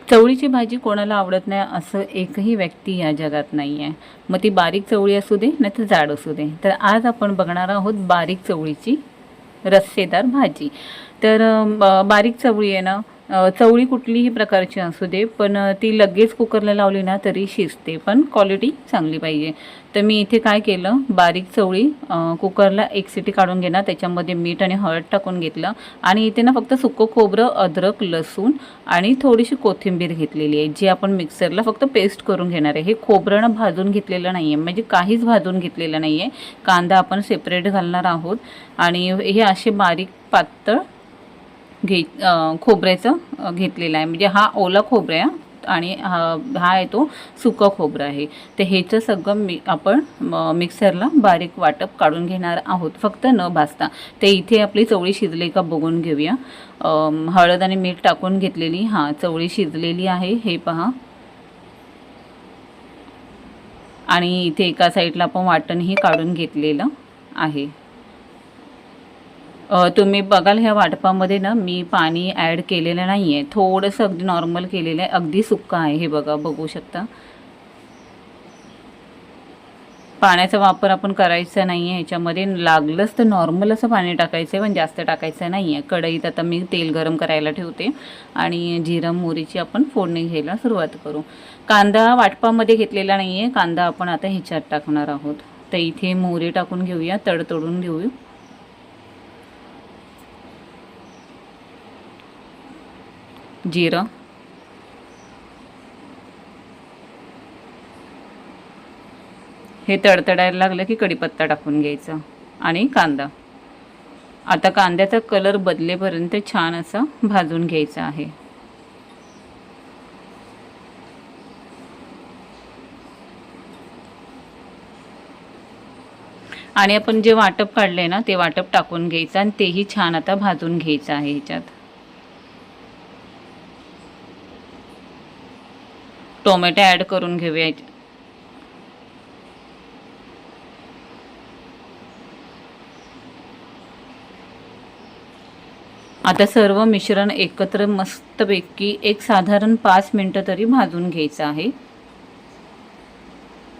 चवळीची भाजी कोणाला आवडत नाही असं एकही व्यक्ती या जगात नाही आहे. मग ती बारीक चवळी असू दे नाही तर जाड असू दे. तर आज आपण बघणार आहोत बारीक चवळीची रस्सेदार भाजी. तर बारीक चवळी आहे ना, चवळी कुठलीही प्रकारची असू दे, पण ती लगेच कुकरला लावली ना तरी शिजते, पण क्वालिटी चांगली पाहिजे. तर मी इथे काय केलं, बारीक चवळी कुकरला एक सिटी काढून घेणार, त्याच्यामध्ये मीठ आणि हळद टाकून घेतलं. आणि इथे ना फक्त सुकं खोबरं, अद्रक, लसूण आणि थोडीशी कोथिंबीर घेतलेली आहे, जी आपण मिक्सरला फक्त पेस्ट करून घेणार आहे. हे खोबरं ना भाजून घेतलेलं नाही आहे, म्हणजे काहीच भाजून घेतलेलं नाही आहे. कांदा आपण सेपरेट घालणार आहोत आणि हे असे बारीक पातळ खोबऱ्याचं घेतलेलं आहे. म्हणजे हा ओला खोबरं आहे आणि हा आहे तो सुकं खोबरं आहे. तर ह्याचं सगळं आपण मिक्सरला बारीक वाटप काढून घेणार आहोत, फक्त न भाजता. तर इथे आपली चवळी शिजली का बघून घेऊया. हळद आणि मीठ टाकून घेतलेली चवळी शिजलेली आहे, हे पहा. आणि इथे एका साईडला आपण वाटणही काढून घेतलेलं आहे. तुम्ही बघाल ह्या वाटपामध्ये ना मी पाणी ॲड केलेलं नाही आहे, थोडंसं अगदी नॉर्मल केलेलं आहे, अगदी सुक्का आहे. हे बघू शकता. पाण्याचा वापर आपण करायचा नाही आहे ह्याच्यामध्ये. लागलंच तर नॉर्मल असं पाणी टाकायचं आहे, पण जास्त टाकायचं नाही आहे. कढईत आता मी तेल गरम करायला ठेवते आणि जिरं मोहरीची आपण फोडणी घ्यायला सुरुवात करू. कांदा वाटपामध्ये घेतलेला नाही आहे, कांदा आपण आता ह्याच्यात टाकणार आहोत. तर इथे मोहरी टाकून घेऊया, तडतडून घेऊ. जिरं, हे तडतडायला लागलं की कढीपत्ता टाकून घ्यायचा आणि कांदा. आता कांद्याचा कलर बदलेपर्यंत छान असं भाजून घ्यायचं आहे. आणि आपण जे वाटप काढले ना ते वाटप टाकून घ्यायचं आणि तेही छान आता भाजून घ्यायचं आहे ह्याच्यात. टोमॅटो ॲड करून घेऊया. आता सर्व मिश्रण एकत्र मस्तपैकी एक साधारण 5 मिनिटं तरी भाजून घ्यायचं आहे.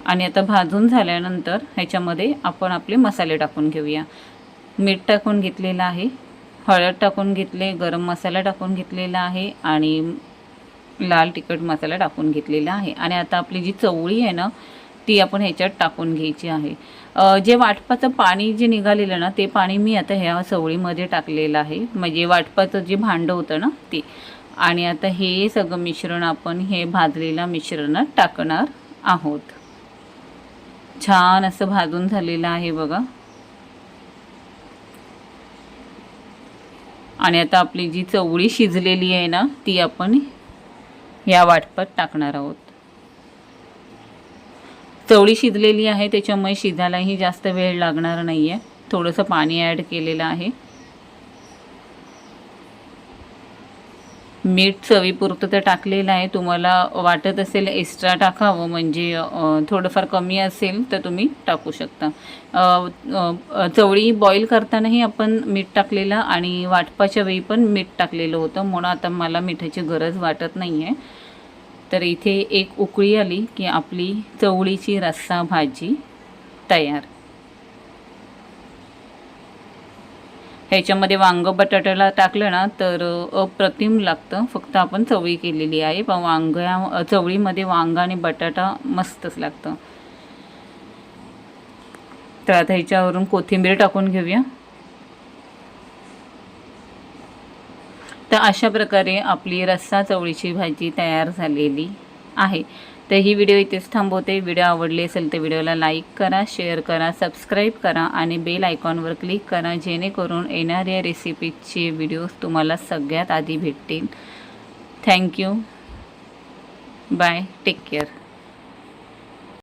आणि आता भाजून झाल्यानंतर ह्याच्यामध्ये आपण आपले मसाले टाकून घेऊया. मीठ टाकून घेतलेलं आहे, हळद टाकून घेतले, गरम मसाला टाकून घेतलेला आहे आणि लाल तिखट मसाला टाकून घेतलेला आहे. आणि आता आपली जी चवळी आहे ना ती आपण ह्याच्यात टाकून घ्यायची आहे. जे वाटपाचं पाणी जे निघालेलं ना ते पाणी मी आता ह्या चवळीमध्ये टाकलेलं आहे, म्हणजे वाटपाचं जे भांडं होतं ना ते. आणि आता हे सगळं मिश्रण आपण हे भाजलेल्या मिश्रणात टाकणार आहोत. छान असं भाजून झालेलं आहे बघा. आणि आता आपली जी चवळी शिजलेली आहे ना ती आपण या वाटपात टाकणार आहोत. चवळी शिजलेली आहे त्याच्यामुळे शिजायलाही जास्त वेळ लागणार नाही आहे. थोडंसं पाणी ॲड केलेलं आहे. मीठ चवीपुरतं तर टाकलेलं आहे. तुम्हाला वाटत असेल एक्स्ट्रा टाकावं, म्हणजे थोडंफार कमी असेल तर तुम्ही टाकू शकता. चवळी बॉईल करतानाही आपण मीठ टाकलेलं आणि वाटपाच्या वेळी पण मीठ टाकलेलं होतं, म्हणून आता मला मिठाची गरज वाटत नाही आहे. तर इथे एक उकळी आली की आपली चवळीची रस्सा भाजी तयार. ह्याच्यामध्ये वांग बटाट्याला टाकलं ना तर अप्रतिम लागतं. फक्त आपण चवळी केलेली आहे, पण चवळीमध्ये वांगा आणि बटाटा मस्तच लागतं. तर आता ह्याच्यावरून कोथिंबीर टाकून घेऊया. तर अशा प्रकारे आपली रस्सा चवळीची भाजी तयार झालेली आहे. तर ही व्हिडिओ इथेच थांबवते. व्हिडिओ आवडली असेल तर व्हिडिओला लाईक करा, शेअर करा, सबस्क्राईब करा आणि बेल आयकॉनवर क्लिक करा, जेणेकरून येणाऱ्या रेसिपीचे व्हिडिओज तुम्हाला सगळ्यात आधी भेटतील. थँक्यू. बाय. Take care.